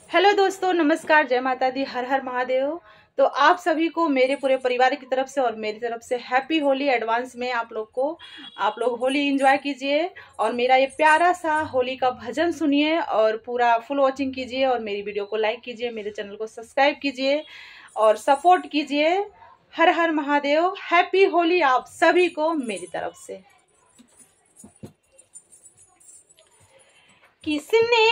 Hello दोस्तों, नमस्कार, जय माता दी, हर हर महादेव। तो आप सभी को मेरे पूरे परिवार की तरफ से और मेरी तरफ से हैप्पी होली एडवांस में। आप लोग होली एंजॉय कीजिए और मेरा ये प्यारा सा होली का भजन सुनिए और पूरा फुल वॉचिंग कीजिए और मेरी वीडियो को लाइक कीजिए, मेरे चैनल को सब्सक्राइब कीजिए और सपोर्ट कीजिए। हर हर महादेव, हैप्पी होली आप सभी को मेरी तरफ से। किसने